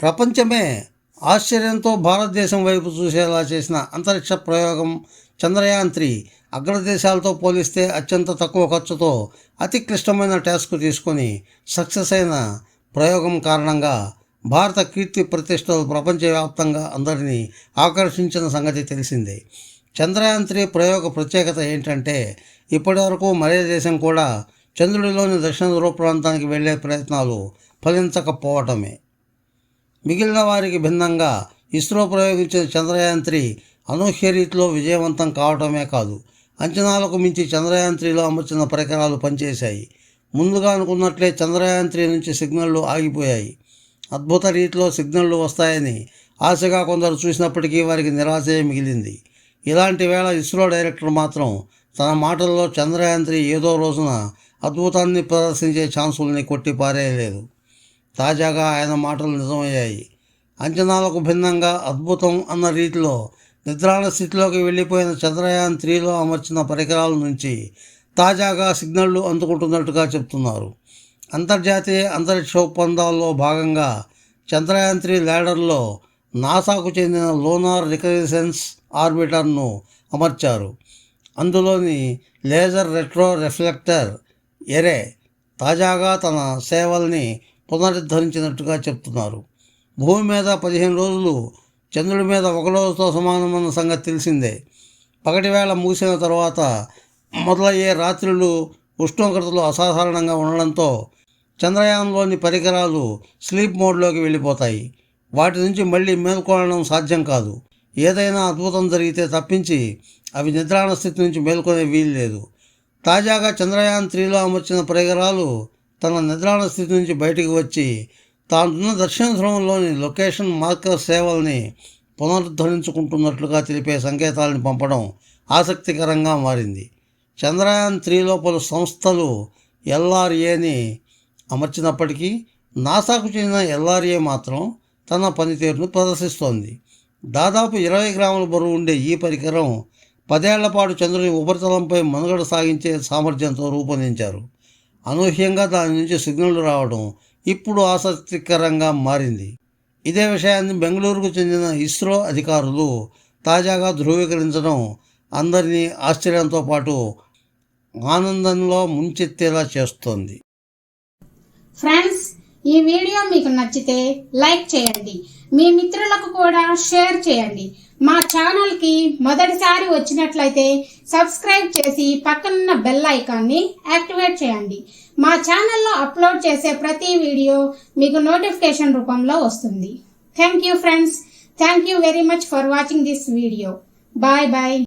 ప్రపంచమే ఆశ్చర్యంతో భారతదేశం వైపు చూసేలా చేసిన అంతరిక్ష ప్రయోగం చంద్రయాన్-3 అగ్రదేశాలతో పోలిస్తే అత్యంత తక్కువ ఖర్చుతో అతి క్లిష్టమైన టాస్క్ తీసుకొని సక్సెస్ అయిన ప్రయోగం కారణంగా భారత కీర్తి ప్రతిష్టలు ప్రపంచవ్యాప్తంగా అందరినీ ఆకర్షించిన సంగతి తెలిసిందే. చంద్రయాన్-3 ప్రయోగ ప్రత్యేకత ఏంటంటే ఇప్పటివరకు మరే దేశం కూడా చంద్రుడిలోని దక్షిణ ధ్రువ ప్రాంతానికి వెళ్లే ప్రయత్నాలు ఫలించకపోవటమే. మిగిలిన వారికి భిన్నంగా ఇస్రో ప్రయోగించిన చంద్రయాన్-3 అనూహ్య రీతిలో విజయవంతం కావటమే కాదు, అంచనాలకు మించి చంద్రయాన్-3లో అమర్చిన పరికరాలు పనిచేశాయి. ముందుగా అనుకున్నట్లే చంద్రయాన్-3 నుంచి సిగ్నళ్లు ఆగిపోయాయి. అద్భుత రీతిలో సిగ్నళ్లు వస్తాయని ఆశగా కొందరు చూసినప్పటికీ వారికి నిరాశే మిగిలింది. ఇలాంటి వేళ ఇస్రో డైరెక్టర్ మాత్రం తన మాటల్లో చంద్రయాన్-3 ఏదో రోజున అద్భుతాన్ని ప్రదర్శించే ఛాన్సుల్ని కొట్టి పారేయలేదు. తాజాగా ఆయన మాటలు నిజమయ్యాయి. అంచనాలకు భిన్నంగా అద్భుతం అన్న రీతిలో నిద్రాణ స్థితిలోకి వెళ్ళిపోయిన చంద్రయాన్-3లో అమర్చిన పరికరాల నుంచి తాజాగా సిగ్నళ్లు అందుకుంటున్నట్టుగా చెప్తున్నారు. అంతర్జాతీయ అంతరిక్ష ఒప్పందాల్లో భాగంగా చంద్రయాన్-3 ల్యాండర్లో నాసాకు చెందిన లూనార్ రికనెసెన్స్ ఆర్బిటర్ను అమర్చారు. అందులోని లేజర్ రెట్రో రిఫ్లెక్టర్ ఎరే తాజాగా తన సేవల్ని పునరుద్ధరించినట్టుగా చెప్తున్నారు. భూమి మీద 15 రోజులు, చంద్రుడి మీద 1 రోజుతో సమానమన్న సంగతి తెలిసిందే. పగటి వేళ ముగిసిన తర్వాత మొదలయ్యే రాత్రులు ఉష్ణోగ్రతలు అసాధారణంగా ఉండడంతో చంద్రయాన్లోని పరికరాలు స్లీప్ మోడ్లోకి వెళ్ళిపోతాయి. వాటి నుంచి మళ్ళీ మేల్కొనడం సాధ్యం కాదు. ఏదైనా అద్భుతం జరిగితే తప్పించి అవి నిద్రాణ స్థితి నుంచి మేల్కొనే వీలు లేదు. తాజాగా చంద్రయాన్-3లో అమర్చిన పరికరాలు తన నిద్రాణ స్థితి నుంచి బయటికి వచ్చి తానున్న దక్షిణ ధ్రువంలోని లొకేషన్ మార్కర్ సేవల్ని పునరుద్ధరించుకుంటున్నట్లుగా తెలిపే సంకేతాలను పంపడం ఆసక్తికరంగా మారింది. చంద్రయాన్-3లో పలు సంస్థలు LRAని అమర్చినప్పటికీ నాసాకు చెందిన LRA మాత్రం తన పనితీరును ప్రదర్శిస్తోంది. దాదాపు 20 గ్రాముల బరువు ఉండే ఈ పరికరం 10 ఏళ్ల పాటు చంద్రుని ఉపరితలంపై మనుగడ సాగించే సామర్థ్యంతో రూపొందించారు. అనూహ్యంగా దాని నుంచి సిగ్నళ్లు రావడం ఇప్పుడు ఆసక్తికరంగా మారింది. ఇదే విషయాన్ని బెంగళూరుకు చెందిన ఇస్రో అధికారులు తాజాగా ధృవీకరించడం అందరినీ ఆశ్చర్యంతో పాటు ఆనందంలో ముంచెత్తేలా చేస్తోంది. ఫ్రెండ్స్, ఈ వీడియో మీకు నచ్చితే లైక్ చేయండి, మీ మిత్రులకు కూడా షేర్ చేయండి. మా ఛానల్కి మొదటిసారి వచ్చినట్లయితే సబ్స్క్రైబ్ చేసి పక్కనున్న బెల్ ఐకాన్ని యాక్టివేట్ చేయండి. మా ఛానల్లో అప్లోడ్ చేసే ప్రతి వీడియో మీకు నోటిఫికేషన్ రూపంలో వస్తుంది. Thank you friends. Thank you very much for watching this video. Bye bye.